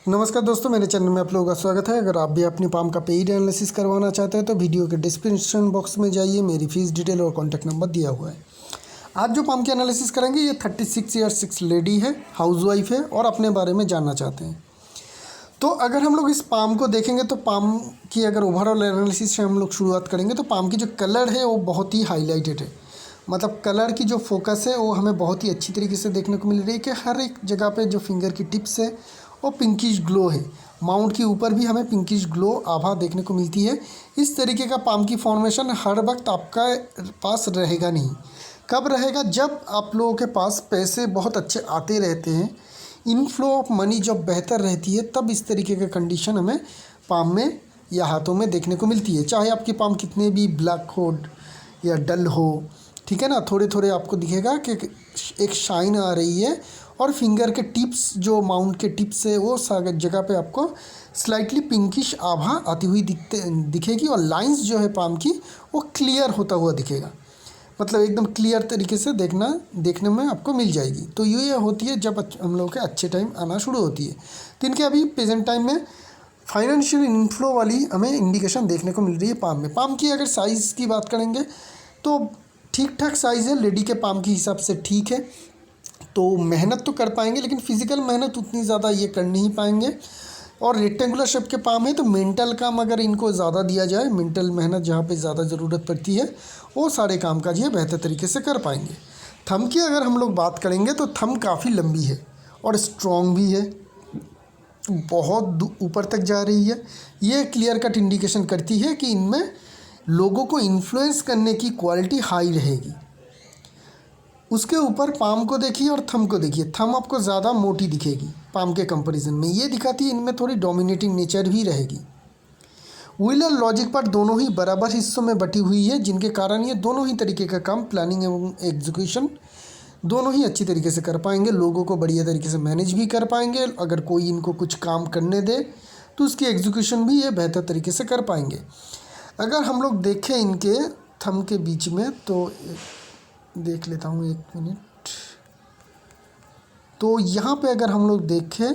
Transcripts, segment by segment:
नमस्कार दोस्तों, मेरे चैनल में आप लोगों का स्वागत है। अगर आप भी अपनी पाम का पेड एनालिसिस करवाना चाहते हैं तो वीडियो के डिस्क्रिप्शन बॉक्स में जाइए, मेरी फीस डिटेल और कॉन्टैक्ट नंबर दिया हुआ है। आज जो पाम की एनालिसिस करेंगे ये 36 ईयर्स लेडी है, हाउसवाइफ है और अपने बारे में जानना चाहते हैं। तो अगर हम लोग इस पाम को देखेंगे तो पाम की अगर ओवरऑल एनालिसिस से हम लोग शुरुआत करेंगे तो पाम की जो कलर है वो बहुत ही हाईलाइटेड है। मतलब कलर की जो फोकस है वो हमें बहुत ही अच्छी तरीके से देखने को मिल रही है कि हर एक जगह पे जो फिंगर की टिप्स है वो पिंकिश ग्लो है। माउंट के ऊपर भी हमें पिंकिश ग्लो आभा देखने को मिलती है। इस तरीके का पाम की फॉर्मेशन हर वक्त आपका पास रहेगा नहीं। कब रहेगा? जब आप लोगों के पास पैसे बहुत अच्छे आते रहते हैं, इनफ्लो ऑफ मनी जब बेहतर रहती है, तब इस तरीके का कंडीशन हमें पाम में या हाथों में देखने को मिलती है। चाहे आपकी पाम कितने भी ब्लैक हो या डल हो, ठीक है ना, थोड़े थोड़े आपको दिखेगा कि एक शाइन आ रही है और फिंगर के टिप्स जो माउंट के टिप्स है वो जगह पे आपको स्लाइटली पिंकिश आभा आती हुई दिखेगी और लाइंस जो है पाम की वो क्लियर होता हुआ दिखेगा। मतलब एकदम क्लियर तरीके से देखने में आपको मिल जाएगी। तो ये होती है जब हम लोगों के अच्छे टाइम आना शुरू होती है। तो इनके अभी प्रेजेंट टाइम में फाइनेंशियल इनफ्लो वाली हमें इंडिकेशन देखने को मिल रही है पाम में। पाम की अगर साइज़ की बात करेंगे तो ठीक ठाक साइज़ है, लेडी के पाम के हिसाब से ठीक है। तो मेहनत तो कर पाएंगे लेकिन फिज़िकल मेहनत उतनी ज़्यादा ये कर नहीं पाएंगे। और रेक्टेंगुलर शेप के पाम है तो मेंटल काम अगर इनको ज़्यादा दिया जाए, मेंटल मेहनत जहाँ पे ज़्यादा ज़रूरत पड़ती है वो सारे काम काज ये बेहतर तरीके से कर पाएंगे। थंब की अगर हम लोग बात करेंगे तो थंब काफ़ी लंबी है और स्ट्रॉन्ग भी है, बहुत ऊपर तक जा रही है। ये क्लियर कट इंडिकेशन करती है कि इनमें लोगों को इन्फ्लुएंस करने की क्वालिटी हाई रहेगी। उसके ऊपर पाम को देखिए और थंब को देखिए। थंब आपको ज़्यादा मोटी दिखेगी पाम के कंपैरिजन में, ये दिखाती है इनमें थोड़ी डोमिनेटिंग नेचर भी रहेगी। व्हील और लॉजिक पार्ट दोनों ही बराबर हिस्सों में बटी हुई है, जिनके कारण ये दोनों ही तरीके का काम प्लानिंग एवं एग्जीक्यूशन दोनों ही अच्छी तरीके से कर पाएंगे। लोगों को बढ़िया तरीके से मैनेज भी कर पाएंगे। अगर कोई इनको कुछ काम करने दे तो उसकी एग्जीक्यूशन भी ये बेहतर तरीके से कर पाएंगे। अगर हम लोग देखें इनके थंब के बीच में तो देख लेता हूँ, एक मिनट। तो यहाँ पे अगर हम लोग देखें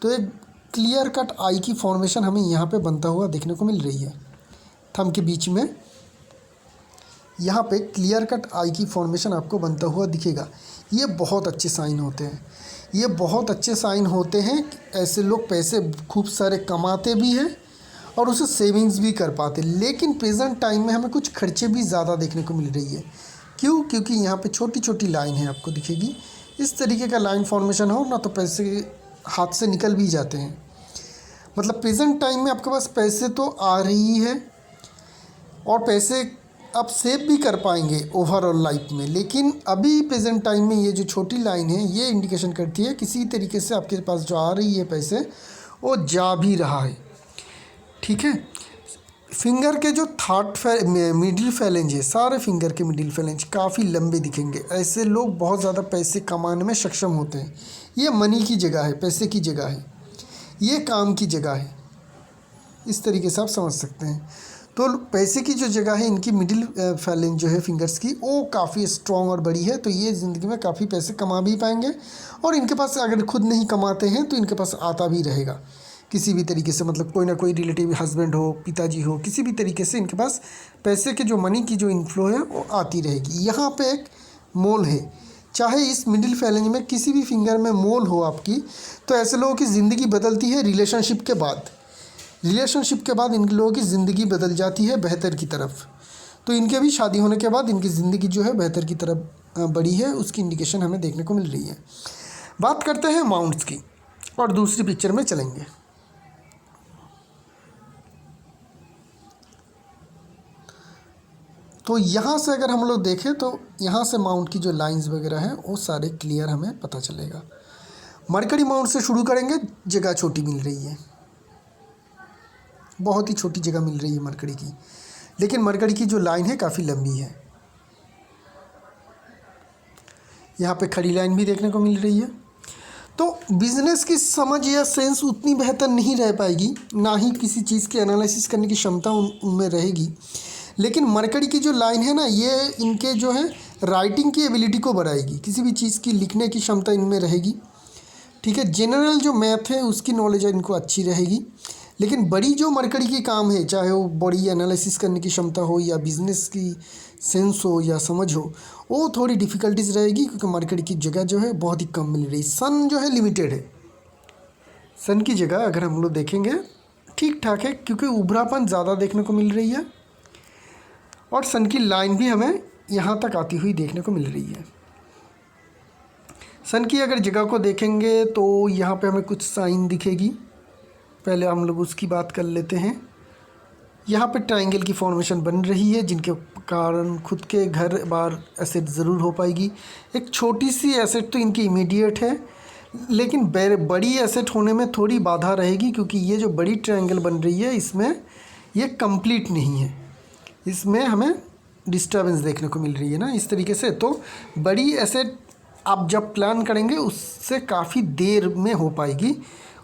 तो एक क्लियर कट आई की फॉर्मेशन हमें यहाँ पे बनता हुआ देखने को मिल रही है। थंब के बीच में यहाँ पे क्लियर कट आई की फॉर्मेशन आपको बनता हुआ दिखेगा। ये बहुत अच्छे साइन होते हैं, ये बहुत अच्छे साइन होते हैं। ऐसे लोग पैसे खूब सारे कमाते भी हैं और उसे सेविंग्स भी कर पाते। लेकिन प्रेजेंट टाइम में हमें कुछ खर्चे भी ज़्यादा देखने को मिल रही है। क्यों? क्योंकि यहाँ पे छोटी छोटी लाइन है आपको दिखेगी। इस तरीके का लाइन फॉर्मेशन हो ना तो पैसे हाथ से निकल भी जाते हैं। मतलब प्रेजेंट टाइम में आपके पास पैसे तो आ रही है और पैसे आप सेव भी कर पाएंगे ओवरऑल लाइफ में, लेकिन अभी प्रेजेंट टाइम में ये जो छोटी लाइन है ये इंडिकेशन करती है किसी तरीके से आपके पास जो आ रही है पैसे वो जा भी रहा है। ठीक है। फिंगर के जो मिडिल फैलेंज है, सारे फिंगर के मिडिल फैलेंज काफ़ी लंबे दिखेंगे। ऐसे लोग बहुत ज़्यादा पैसे कमाने में सक्षम होते हैं। ये मनी की जगह है, पैसे की जगह है, ये काम की जगह है। इस तरीके से आप समझ सकते हैं। तो पैसे की जो जगह है इनकी मिडिल फैलेंज जो है फिंगर्स की वो काफ़ी स्ट्रॉन्ग और बड़ी है। तो ये ज़िंदगी में काफ़ी पैसे कमा भी पाएंगे और इनके पास अगर खुद नहीं कमाते हैं तो इनके पास आता भी रहेगा किसी भी तरीके से। मतलब कोई ना कोई रिलेटिव, हस्बैंड हो, पिताजी हो, किसी भी तरीके से इनके पास पैसे के जो मनी की जो इनफ्लो है वो आती रहेगी। यहाँ पे एक मोल है, चाहे इस मिडिल फैलेंज में किसी भी फिंगर में मोल हो आपकी, तो ऐसे लोगों की ज़िंदगी बदलती है रिलेशनशिप के बाद। रिलेशनशिप के बाद इन लोगों की ज़िंदगी बदल जाती है बेहतर की तरफ। तो इनके भी शादी होने के बाद इनकी ज़िंदगी जो है बेहतर की तरफ बढ़ी है, उसकी इंडिकेशन हमें देखने को मिल रही है। बात करते हैं माउंट्स की और दूसरी पिक्चर में चलेंगे। तो यहाँ से अगर हम लोग देखें तो यहाँ से माउंट की जो लाइंस वगैरह हैं वो सारे क्लियर हमें पता चलेगा। मरकरी माउंट से शुरू करेंगे। जगह छोटी मिल रही है, बहुत ही छोटी जगह मिल रही है मरकरी की, लेकिन मरकरी की जो लाइन है काफ़ी लंबी है। यहाँ पे खड़ी लाइन भी देखने को मिल रही है। तो बिजनेस की समझ या सेंस उतनी बेहतर नहीं रह पाएगी, ना ही किसी चीज़ की एनालिसिस करने की क्षमता उनमें रहेगी। लेकिन मरकरी की जो लाइन है ना, ये इनके जो है राइटिंग की एबिलिटी को बढ़ाएगी, किसी भी चीज़ की लिखने की क्षमता इनमें रहेगी। ठीक है। जनरल जो मैथ है उसकी नॉलेज इनको अच्छी रहेगी, लेकिन बड़ी जो मरकरी की काम है, चाहे वो बड़ी एनालिसिस करने की क्षमता हो या बिजनेस की सेंस हो या समझ हो, वो थोड़ी डिफ़िकल्टीज रहेगी, क्योंकि मरकरी की जगह जो है बहुत ही कम मिल रही। सन जो है लिमिटेड है, सन की जगह अगर हम लोग देखेंगे ठीक ठाक है, क्योंकि उभरापन ज़्यादा देखने को मिल रही है और सन की लाइन भी हमें यहाँ तक आती हुई देखने को मिल रही है। सन की अगर जगह को देखेंगे तो यहाँ पे हमें कुछ साइन दिखेगी, पहले हम लोग उसकी बात कर लेते हैं। यहाँ पे ट्रायंगल की फॉर्मेशन बन रही है, जिनके कारण खुद के घर बार एसेट ज़रूर हो पाएगी। एक छोटी सी एसेट तो इनकी इमीडिएट है, लेकिन बड़ी एसेट होने में थोड़ी बाधा रहेगी, क्योंकि ये जो बड़ी ट्रायंगल बन रही है इसमें ये कंप्लीट नहीं है, इसमें हमें डिस्टर्बेंस देखने को मिल रही है ना इस तरीके से। तो बड़ी एसेट आप जब प्लान करेंगे उससे काफ़ी देर में हो पाएगी,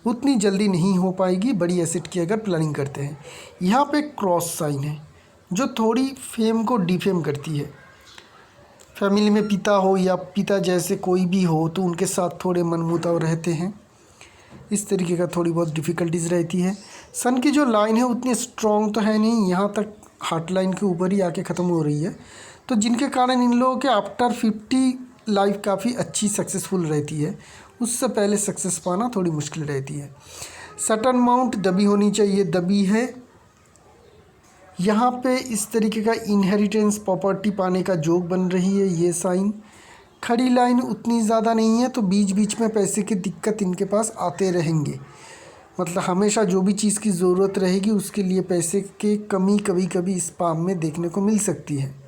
उतनी जल्दी नहीं हो पाएगी बड़ी एसेट की अगर प्लानिंग करते हैं। यहाँ पे क्रॉस साइन है जो थोड़ी फेम को डिफेम करती है। फैमिली में पिता हो या पिता जैसे कोई भी हो तो उनके साथ थोड़े मनमुटाव रहते हैं, इस तरीके का थोड़ी बहुत डिफ़िकल्टीज़ रहती है। सन की जो लाइन है उतनी स्ट्रॉन्ग तो है नहीं, यहाँ तक हार्ट लाइन के ऊपर ही आके ख़त्म हो रही है, तो जिनके कारण इन लोगों के आफ्टर 50 लाइफ काफ़ी अच्छी सक्सेसफुल रहती है, उससे पहले सक्सेस पाना थोड़ी मुश्किल रहती है। सटन माउंट दबी होनी चाहिए, दबी है। यहाँ पे इस तरीके का इनहेरिटेंस प्रॉपर्टी पाने का जोग बन रही है ये साइन। खड़ी लाइन उतनी ज़्यादा नहीं है, तो बीच बीच में पैसे की दिक्कत इनके पास आते रहेंगे, मतलब हमेशा जो भी चीज़ की ज़रूरत रहेगी उसके लिए पैसे की कमी कभी कभी इस पाम में देखने को मिल सकती है।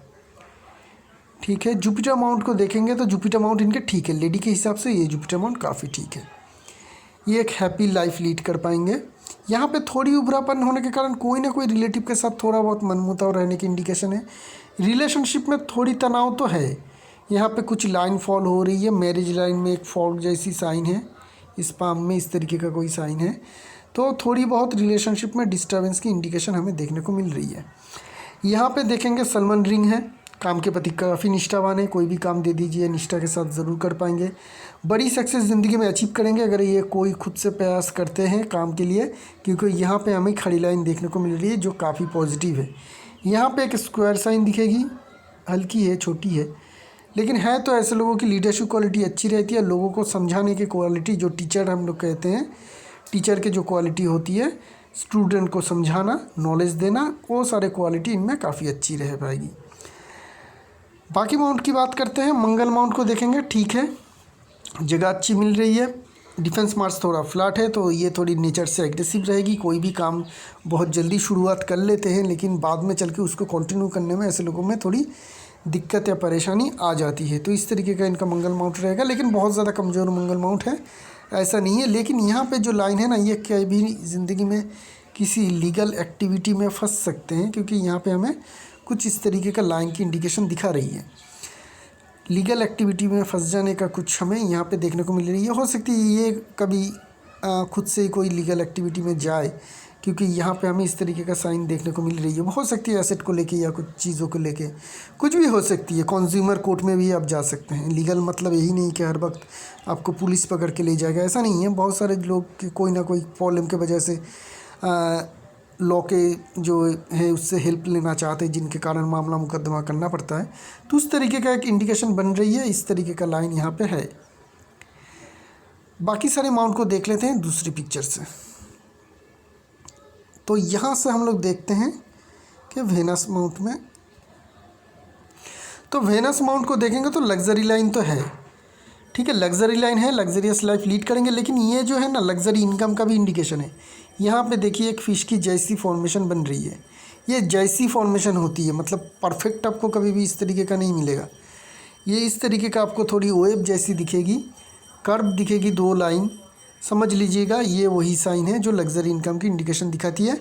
ठीक है। जुपिटर माउंट को देखेंगे तो जुपिटर माउंट इनके ठीक है, लेडी के हिसाब से ये जुपिटर माउंट काफ़ी ठीक है, ये एक हैप्पी लाइफ लीड कर पाएंगे। यहाँ पे थोड़ी उभरापन होने के कारण कोई ना कोई रिलेटिव के साथ थोड़ा बहुत मनमुटाव रहने की इंडिकेशन है। रिलेशनशिप में थोड़ी तनाव तो है, यहाँ पे कुछ लाइन फॉल हो रही है, मैरिज लाइन में एक फॉल जैसी साइन है, इस पाम में इस तरीके का कोई साइन है, तो थोड़ी बहुत रिलेशनशिप में डिस्टर्बेंस की इंडिकेशन हमें देखने को मिल रही है। यहाँ पे देखेंगे सलमान रिंग है, काम के प्रति काफ़ी निष्ठावान है, कोई भी काम दे दीजिए निष्ठा के साथ ज़रूर कर पाएंगे, बड़ी सक्सेस ज़िंदगी में अचीव करेंगे अगर ये कोई खुद से प्रयास करते हैं काम के लिए, क्योंकि यहाँ पे हमें खड़ी लाइन देखने को मिल रही है जो काफ़ी पॉजिटिव है। यहाँ पे एक स्क्वायर साइन दिखेगी, हल्की है, छोटी है, लेकिन है तो ऐसे लोगों की लीडरशिप क्वालिटी अच्छी रहती है, लोगों को समझाने की क्वालिटी, जो टीचर हम लोग कहते हैं, टीचर की जो क्वालिटी होती है, स्टूडेंट को समझाना, नॉलेज देना, वो सारे क्वालिटी इनमें काफ़ी अच्छी रह पाएगी। बाकी माउंट की बात करते हैं। मंगल माउंट को देखेंगे, ठीक है, जगह अच्छी मिल रही है। डिफेंस मार्क्स थोड़ा फ्लैट है, तो ये थोड़ी नेचर से एग्रेसिव रहेगी, कोई भी काम बहुत जल्दी शुरुआत कर लेते हैं, लेकिन बाद में चल के उसको कंटिन्यू करने में ऐसे लोगों में थोड़ी दिक्कत या परेशानी आ जाती है, तो इस तरीके का इनका मंगल माउंट रहेगा। लेकिन बहुत ज़्यादा कमज़ोर मंगल माउंट है ऐसा नहीं है। लेकिन यहाँ पे जो लाइन है ना, ये कहीं भी ज़िंदगी में किसी लीगल एक्टिविटी में फंस सकते हैं, क्योंकि यहाँ पे हमें कुछ इस तरीके का लाइन की इंडिकेशन दिखा रही है। लीगल एक्टिविटी में फंस जाने का कुछ हमें यहाँ पे देखने को मिल रही है। हो सकती है ये कभी खुद से ही कोई लीगल एक्टिविटी में जाए, क्योंकि यहाँ पे हमें इस तरीके का साइन देखने को मिल रही है। हो सकती है एसेट को लेके या कुछ चीज़ों को लेके कुछ भी हो सकती है। कंज्यूमर कोर्ट में भी आप जा सकते हैं। लीगल मतलब यही नहीं कि हर वक्त आपको पुलिस पकड़ के ले जाएगा, ऐसा नहीं है। बहुत सारे लोग कोई ना कोई प्रॉब्लम की वजह से लॉ के जो है उससे हेल्प लेना चाहते हैं, जिनके कारण मामला मुकदमा करना पड़ता है, तो उस तरीके का एक इंडिकेशन बन रही है। इस तरीके का लाइन यहाँ पे है। बाकी सारे माउंट को देख लेते हैं दूसरी पिक्चर से। तो यहाँ से हम लोग देखते हैं कि वेनस माउंट में, तो वेनस माउंट को देखेंगे तो लग्जरी लाइन तो है, ठीक है, लग्जरी लाइन है, लग्जरियस लाइफ लीड करेंगे। लेकिन ये जो है ना, लग्जरी इनकम का भी इंडिकेशन है। यहाँ पे देखिए एक फ़िश की जैसी फॉर्मेशन बन रही है, ये जैसी फॉर्मेशन होती है, मतलब परफेक्ट आपको कभी भी इस तरीके का नहीं मिलेगा। ये इस तरीके का आपको थोड़ी वेब जैसी दिखेगी, कर्व दिखेगी, दो लाइन, समझ लीजिएगा ये वही साइन है जो लग्जरी इनकम की इंडिकेशन दिखाती है।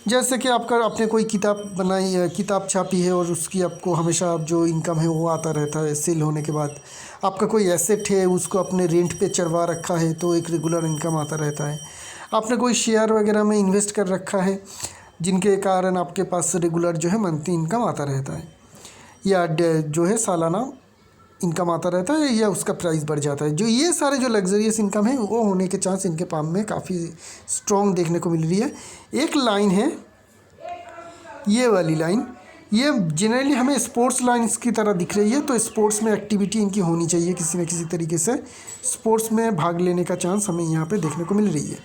जैसे कि आपका आपने कोई किताब बनाई है, किताब छापी है, और उसकी आपको हमेशा जो इनकम है वो आता रहता है सेल होने के बाद। आपका कोई एसेट है, उसको अपने रेंट पे चढ़वा रखा है, तो एक रेगुलर इनकम आता रहता है। आपने कोई शेयर वगैरह में इन्वेस्ट कर रखा है, जिनके कारण आपके पास रेगुलर जो है मंथली इनकम आता रहता है, या जो है सालाना इनकम आता रहता है या उसका प्राइस बढ़ जाता है। जो ये सारे जो लग्जरियस इनकम है वो होने के चांस इनके पाम में काफ़ी स्ट्रॉन्ग देखने को मिल रही है। एक लाइन है ये वाली लाइन, ये जनरली हमें स्पोर्ट्स लाइन्स की तरह दिख रही है, तो स्पोर्ट्स में एक्टिविटी इनकी होनी चाहिए किसी न किसी तरीके से, स्पोर्ट्स में भाग लेने का चांस हमें यहाँ पे देखने को मिल रही है।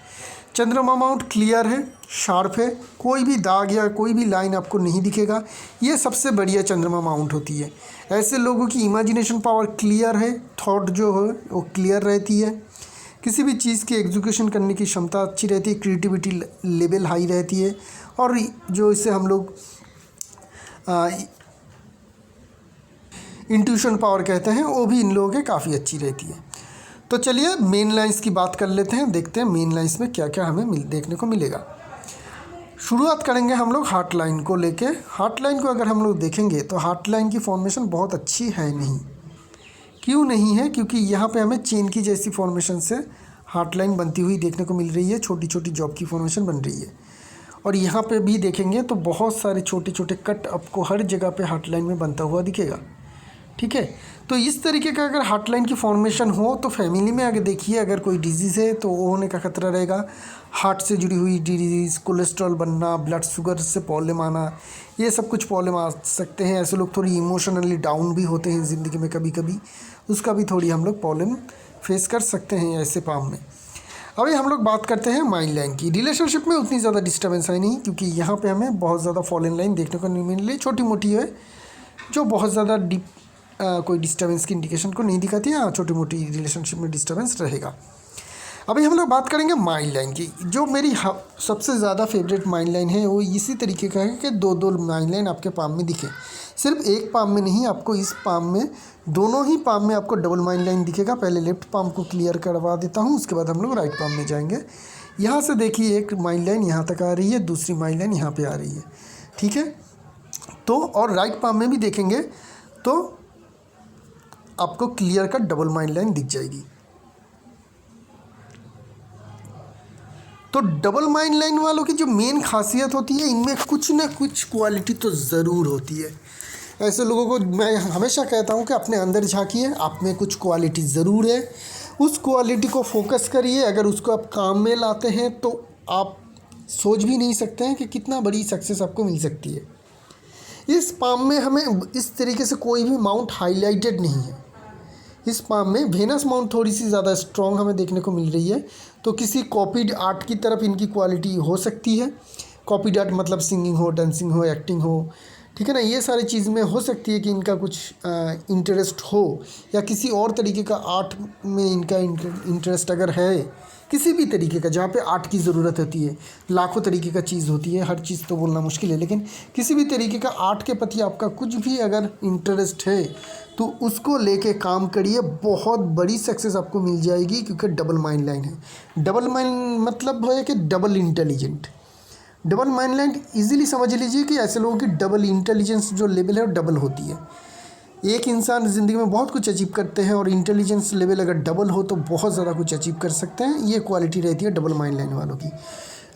चंद्रमा माउंट क्लियर है, शार्प है, कोई भी दाग या कोई भी लाइन आपको नहीं दिखेगा। ये सबसे बढ़िया चंद्रमा माउंट होती है। ऐसे लोगों की इमेजिनेशन पावर क्लियर है, थॉट जो है वो क्लियर रहती है, किसी भी चीज़ की एग्जीक्यूशन करने की क्षमता अच्छी रहती है, क्रिएटिविटी लेवल हाई रहती है, और जो इसे हम लोग इंट्यूशन पावर कहते हैं वो भी इन लोगों के काफ़ी अच्छी रहती है। तो चलिए मेन लाइंस की बात कर लेते हैं, देखते हैं मेन लाइंस में क्या क्या हमें देखने को मिलेगा। शुरुआत करेंगे हम लोग हार्ट लाइन को लेके। हार्ट लाइन को अगर हम लोग देखेंगे तो हार्ट लाइन की फॉर्मेशन बहुत अच्छी है नहीं। क्यों नहीं है? क्योंकि यहाँ पे हमें चेन की जैसी फॉर्मेशन से हार्ट लाइन बनती हुई देखने को मिल रही है, छोटी छोटी जॉब की फॉर्मेशन बन रही है। और यहाँ पे भी देखेंगे तो बहुत सारे छोटे छोटे कट आपको हर जगह पे हार्ट लाइन में बनता हुआ दिखेगा। ठीक है, तो इस तरीके का अगर हार्ट लाइन की फॉर्मेशन हो तो फैमिली में अगर देखिए अगर कोई डिजीज़ है तो वो होने का खतरा रहेगा। हार्ट से जुड़ी हुई डिजीज़, कोलेस्ट्रॉल बनना, ब्लड शुगर से प्रॉब्लम आना, ये सब कुछ प्रॉब्लम आ सकते हैं। ऐसे लोग थोड़ी इमोशनली डाउन भी होते हैं ज़िंदगी में कभी कभी, उसका भी थोड़ी हम लोग प्रॉब्लम फेस कर सकते हैं ऐसे पाम में। अभी हम लोग बात करते हैं माइंड लाइन की। रिलेशनशिप में उतनी ज़्यादा डिस्टर्बेंस है नहीं, क्योंकि यहाँ पे हमें बहुत ज़्यादा फॉलन लाइन देखने को नहीं मिल रही, छोटी मोटी है जो बहुत ज़्यादा डीप कोई डिस्टर्बेंस की इंडिकेशन को नहीं दिखाती है। छोटी मोटी रिलेशनशिप में डिस्टर्बेंस रहेगा। अभी हम लोग बात करेंगे माइंड लाइन की। जो मेरी सबसे ज़्यादा फेवरेट माइंड लाइन है वो इसी तरीके का है कि दो दो माइंड लाइन आपके पाम में दिखे, सिर्फ एक पाम में नहीं, आपको इस पाम में दोनों ही पाम में आपको डबल माइंड लाइन दिखेगा। पहले लेफ्ट पाम को क्लियर करवा देता हूँ, उसके बाद हम लोग राइट पाम में जाएंगे। यहाँ से देखिए एक माइंड लाइन यहाँ तक आ रही है, दूसरी माइंड लाइन यहाँ पे आ रही है। ठीक है, तो और राइट पाम में भी देखेंगे तो आपको clear cut double mind line दिख जाएगी। तो डबल माइंड लाइन वालों की जो मेन खासियत होती है, इनमें कुछ ना कुछ क्वालिटी तो ज़रूर होती है। ऐसे लोगों को मैं हमेशा कहता हूँ कि अपने अंदर झांकिए, आप में कुछ क्वालिटी ज़रूर है, उस क्वालिटी को फोकस करिए। अगर उसको आप काम में लाते हैं तो आप सोच भी नहीं सकते हैं कि कितना बड़ी सक्सेस आपको मिल सकती है। इस पाम में हमें इस तरीके से कोई भी माउंट हाईलाइटेड नहीं है। इस पाम में वेनस माउंट थोड़ी सी ज़्यादा स्ट्रॉन्ग हमें देखने को मिल रही है, तो किसी कॉपीड आर्ट की तरफ इनकी क्वालिटी हो सकती है। कॉपीड आर्ट मतलब सिंगिंग हो, डांसिंग हो, एक्टिंग हो, ठीक है ना, ये सारी चीज़ में हो सकती है कि इनका कुछ इंटरेस्ट हो, या किसी और तरीके का आर्ट में इनका इंटरेस्ट अगर है, किसी भी तरीके का जहाँ पे आर्ट की ज़रूरत होती है। लाखों तरीके का चीज़ होती है, हर चीज़ तो बोलना मुश्किल है, लेकिन किसी भी तरीके का आर्ट के प्रति आपका कुछ भी अगर इंटरेस्ट है तो उसको लेके काम करिए, बहुत बड़ी सक्सेस आपको मिल जाएगी। क्योंकि डबल माइंड लाइन है। डबल माइंड मतलब है कि double intelligent. Double mind line easily समझ लीजिए कि ऐसे लोगों की डबल इंटेलिजेंस जो लेवल है वो डबल होती है। एक इंसान ज़िंदगी में बहुत कुछ अचीव करते हैं और इंटेलिजेंस लेवल अगर डबल हो तो बहुत ज़्यादा कुछ अचीव कर सकते हैं। ये क्वालिटी रहती है डबल माइंड लाइन वालों की।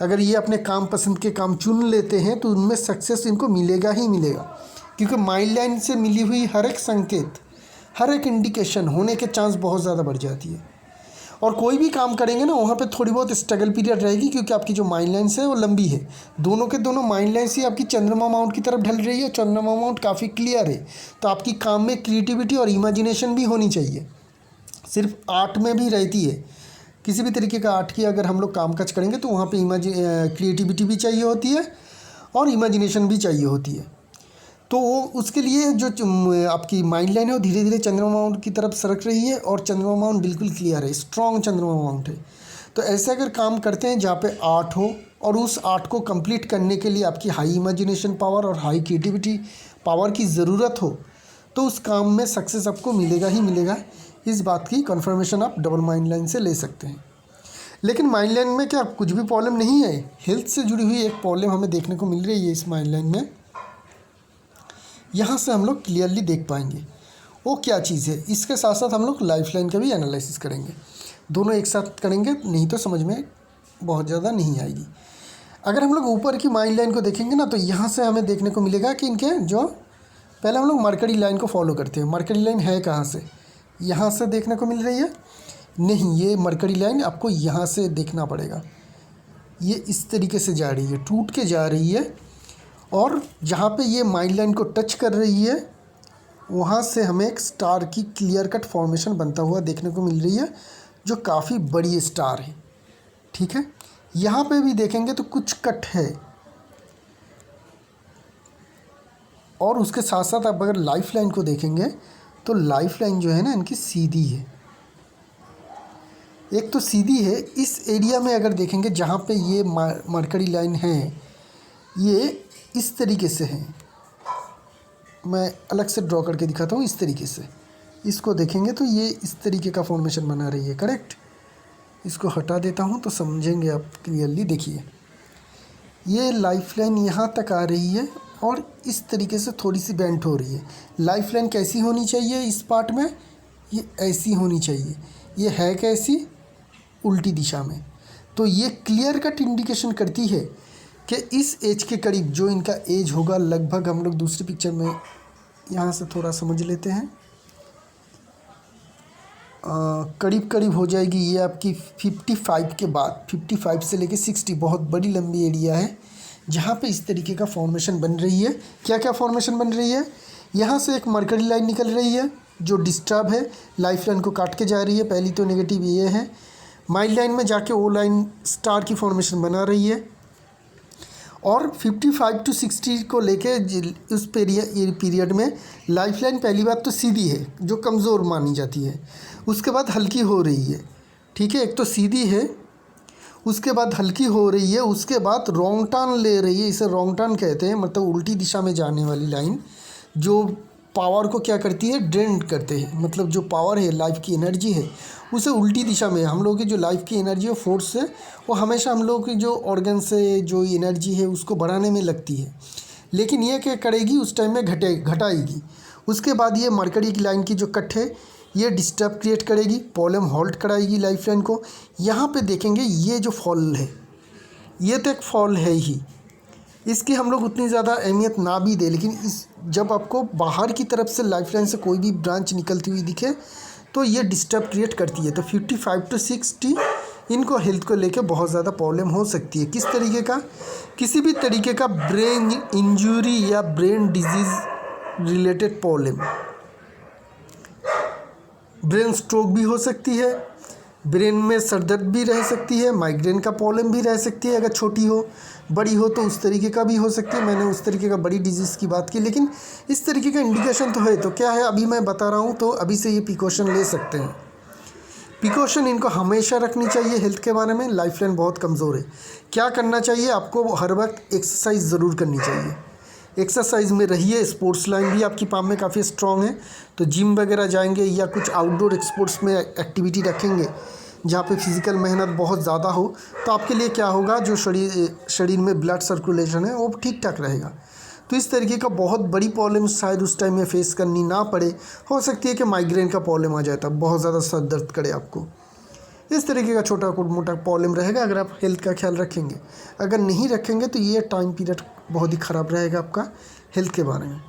अगर ये अपने काम पसंद के काम चुन लेते हैं तो उनमें सक्सेस इनको मिलेगा ही मिलेगा, क्योंकि माइंड लाइन से मिली हुई हर एक संकेत, हर एक इंडिकेशन होने के चांस बहुत ज़्यादा बढ़ जाती है। और कोई भी काम करेंगे ना, वहाँ पे थोड़ी बहुत स्ट्रगल पीरियड रहेगी, क्योंकि आपकी जो माइंड लाइन्स है वो लंबी है। दोनों के दोनों माइंड लाइन्स ही आपकी चंद्रमा माउंट की तरफ ढल रही है। चंद्रमा माउंट काफ़ी क्लियर है, तो आपकी काम में क्रिएटिविटी और इमेजिनेशन भी होनी चाहिए। सिर्फ आर्ट में भी रहती है, किसी भी तरीके का आर्ट की अगर हम लोग काम काज करेंगे तो वहाँ पर क्रिएटिविटी भी चाहिए होती है और इमेजिनेशन भी चाहिए होती है। तो वो उसके लिए जो आपकी माइंड लाइन है वो धीरे धीरे चंद्रमा माउंट की तरफ सरक रही है, और चंद्रमा माउंट बिल्कुल क्लियर है, स्ट्रॉन्ग चंद्रमा माउंट है। तो ऐसे अगर काम करते हैं जहाँ पे आर्ट हो, और उस आर्ट को कंप्लीट करने के लिए आपकी हाई इमेजिनेशन पावर और हाई क्रिएटिविटी पावर की ज़रूरत हो, तो उस काम में सक्सेस आपको मिलेगा ही मिलेगा। इस बात की कन्फर्मेशन आप डबल माइंड लाइन से ले सकते हैं। लेकिन माइंड लाइन में क्या कुछ भी प्रॉब्लम नहीं है, हेल्थ से जुड़ी हुई एक प्रॉब्लम हमें देखने को मिल रही है इस माइंड लाइन में। यहाँ से हम लोग क्लियरली देख पाएंगे वो क्या चीज़ है। इसके साथ साथ हम लोग लाइफ लाइन का भी एनालिसिस करेंगे, दोनों एक साथ करेंगे, नहीं तो समझ में बहुत ज़्यादा नहीं आएगी। अगर हम लोग ऊपर की माइंड लाइन को देखेंगे ना, तो यहाँ से हमें देखने को मिलेगा कि इनके जो पहले हम लोग मरकरी लाइन को फॉलो करते हैं। मरकरी लाइन है कहाँ से? यहाँ से देखने को मिल रही है? नहीं, ये मरकरी लाइन आपको यहाँ से देखना पड़ेगा। ये इस तरीके से जा रही है, टूट के जा रही है, और जहाँ पे ये माइड लाइन को टच कर रही है वहाँ से हमें एक स्टार की क्लियर कट फॉर्मेशन बनता हुआ देखने को मिल रही है, जो काफ़ी बड़ी स्टार है। ठीक है, यहाँ पे भी देखेंगे तो कुछ कट है, और उसके साथ साथ आप अगर लाइफ लाइन को देखेंगे तो लाइफ लाइन जो है ना इनकी सीधी है। एक तो सीधी है, इस एरिया में अगर देखेंगे जहाँ पे ये मरकरी लाइन है, ये इस तरीके से है। मैं अलग से ड्रॉ करके दिखाता हूँ। इस तरीके से इसको देखेंगे तो ये इस तरीके का फॉर्मेशन बना रही है, करेक्ट। इसको हटा देता हूँ तो समझेंगे आप क्लियरली। देखिए, ये लाइफ लाइन यहाँ तक आ रही है और इस तरीके से थोड़ी सी बेंट हो रही है। लाइफ लाइन कैसी होनी चाहिए इस पार्ट में? ये ऐसी होनी चाहिए। ये है कैसी? उल्टी दिशा में। तो ये क्लियर कट इंडिकेशन करती है कि इस एज के करीब, जो इनका एज होगा लगभग, हम लोग दूसरी पिक्चर में यहाँ से थोड़ा समझ लेते हैं, करीब करीब हो जाएगी ये आपकी 55 के बाद, 55 से लेके 60, बहुत बड़ी लंबी एरिया है जहाँ पे इस तरीके का फॉर्मेशन बन रही है। क्या क्या फॉर्मेशन बन रही है? यहाँ से एक मरकरी लाइन निकल रही है जो डिस्टर्ब है, लाइफ लाइन को काट के जा रही है। पहली तो नेगेटिव ये है। माइड लाइन में जाके ओ लाइन स्टार की फॉर्मेशन बना रही है, और 55 to 60 को लेके उस पीरियड में लाइफ लाइन पहली बात तो सीधी है, जो कमज़ोर मानी जाती है। उसके बाद हल्की हो रही है। ठीक है, एक तो सीधी है, उसके बाद हल्की हो रही है, उसके बाद रॉन्ग टर्न ले रही है। इसे रॉन्ग टर्न कहते हैं, मतलब उल्टी दिशा में जाने वाली लाइन, जो पावर को क्या करती है? ड्रेन करते हैं। मतलब जो पावर है, लाइफ की एनर्जी है, उसे उल्टी दिशा में, हम लोगों की जो लाइफ की एनर्जी है, फोर्स है, वो हमेशा हम लोगों की जो ऑर्गन से जो एनर्जी है उसको बढ़ाने में लगती है। लेकिन ये क्या करेगी? उस टाइम में घटाएगी। उसके बाद ये मरकरी की लाइन की जो कट है, ये डिस्टर्ब क्रिएट करेगी, पॉलम हॉल्ट कराएगी लाइफ लाइन को। यहाँ पे देखेंगे ये जो फॉल है, ये तो एक फॉल है ही, इसकी हम लोग उतनी ज़्यादा अहमियत ना भी दें, लेकिन इस जब आपको बाहर की तरफ से लाइफ लाइन से कोई भी ब्रांच निकलती हुई दिखे तो ये डिस्टर्ब क्रिएट करती है। तो 55 to 60 इनको हेल्थ को लेके बहुत ज़्यादा प्रॉब्लम हो सकती है। किस तरीके का? किसी भी तरीके का ब्रेन इंजरी या brain disease related problem, brain stroke भी हो सकती है, ब्रेन में सरदर्द भी रह सकती है, माइग्रेन का प्रॉब्लम भी रह सकती है। अगर छोटी हो, बड़ी हो तो उस तरीके का भी हो सकती है। मैंने उस तरीके का बड़ी डिजीज़ की बात की, लेकिन इस तरीके का इंडिकेशन तो है। तो क्या है, अभी मैं बता रहा हूँ, तो अभी से ये प्रिकॉशन ले सकते हैं। प्रिकॉशन इनको हमेशा रखनी चाहिए हेल्थ के बारे में। लाइफ लाइन बहुत कमज़ोर है। क्या करना चाहिए आपको? हर वक्त एक्सरसाइज ज़रूर करनी चाहिए। एक्सरसाइज में रहिए। स्पोर्ट्स लाइन भी आपकी पाम में काफ़ी स्ट्रॉन्ग है, तो जिम वगैरह जाएंगे या कुछ आउटडोर स्पोर्ट्स में एक्टिविटी रखेंगे जहाँ पे फिज़िकल मेहनत बहुत ज़्यादा हो, तो आपके लिए क्या होगा? जो शरीर में ब्लड सर्कुलेशन है वो ठीक ठाक रहेगा। तो इस तरीके का बहुत बड़ी प्रॉब्लम शायद उस टाइम में फेस करनी ना पड़े। हो सकती है कि माइग्रेन का प्रॉब्लम आ जाए, तब बहुत ज़्यादा सर दर्द करे आपको। इस तरीके का छोटा मोटा प्रॉब्लम रहेगा अगर आप हेल्थ का ख्याल रखेंगे। अगर नहीं रखेंगे तो ये टाइम पीरियड बहुत ही ख़राब रहेगा आपका हेल्थ के बारे में।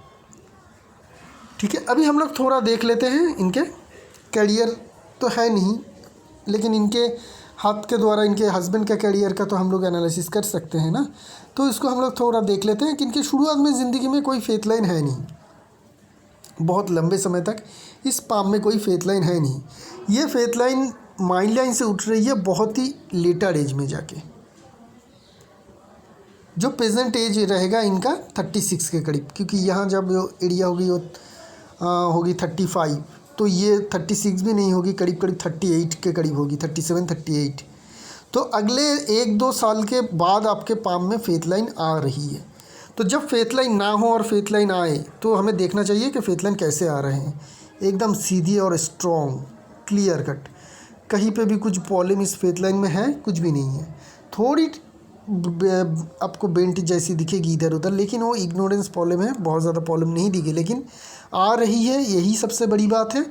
ठीक है, अभी हम लोग थोड़ा देख लेते हैं। इनके करियर तो है नहीं, लेकिन इनके हाथ के द्वारा इनके हस्बैंड के करियर का तो हम लोग एनालिसिस कर सकते हैं ना। तो इसको हम लोग थोड़ा देख लेते हैं कि इनके शुरुआत में ज़िंदगी में कोई फेथ लाइन है नहीं। बहुत लंबे समय तक इस पाम में कोई फेथ लाइन है नहीं। ये फेथ लाइन माइंड लाइन से उठ रही है बहुत ही लेटर एज में जाके। जो प्रेजेंट एज रहेगा इनका 36 के करीब, क्योंकि यहाँ जब एरिया होगी वो होगी 35, तो ये 36 भी नहीं होगी, करीब करीब 38 के करीब होगी, 37 38। तो अगले 1-2 साल के बाद आपके पाम में फेथ लाइन आ रही है। तो जब फेथ लाइन ना हो और फेथ लाइन आए तो हमें देखना चाहिए कि फेथ लाइन कैसे आ रहे हैं। एकदम सीधी और स्ट्रॉन्ग, क्लियर कट, कहीं पे भी कुछ प्रॉब्लम इस फेथ लाइन में है? कुछ भी नहीं है। थोड़ी आपको बेंट जैसी दिखेगी इधर उधर, लेकिन वो इग्नोरेंस प्रॉब्लम है, बहुत ज़्यादा प्रॉब्लम नहीं दिखे, लेकिन आ रही है, यही सबसे बड़ी बात है।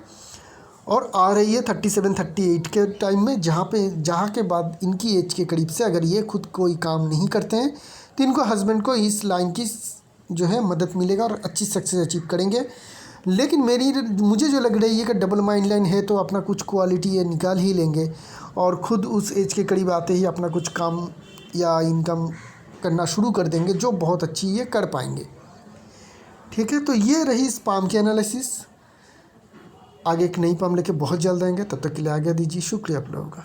और आ रही है 37 38 के टाइम में, जहाँ के बाद इनकी एज के करीब से अगर ये खुद कोई काम नहीं करते हैं तो इनको हस्बैंड को इस लाइन की जो है मदद मिलेगा और अच्छी सक्सेस अचीव करेंगे। लेकिन मुझे जो लग रही है कि डबल माइंड लाइन है तो अपना कुछ क्वालिटी ये निकाल ही लेंगे और ख़ुद उस एज के करीब आते ही अपना कुछ काम या इनकम करना शुरू कर देंगे, जो बहुत अच्छी ये कर पाएंगे। ठीक है, तो ये रही इस पाम की एनालिसिस। आगे एक नई पाम लेके बहुत जल्द आएंगे, तब तक के लिए आज्ञा दीजिए। शुक्रिया आप लोगों का।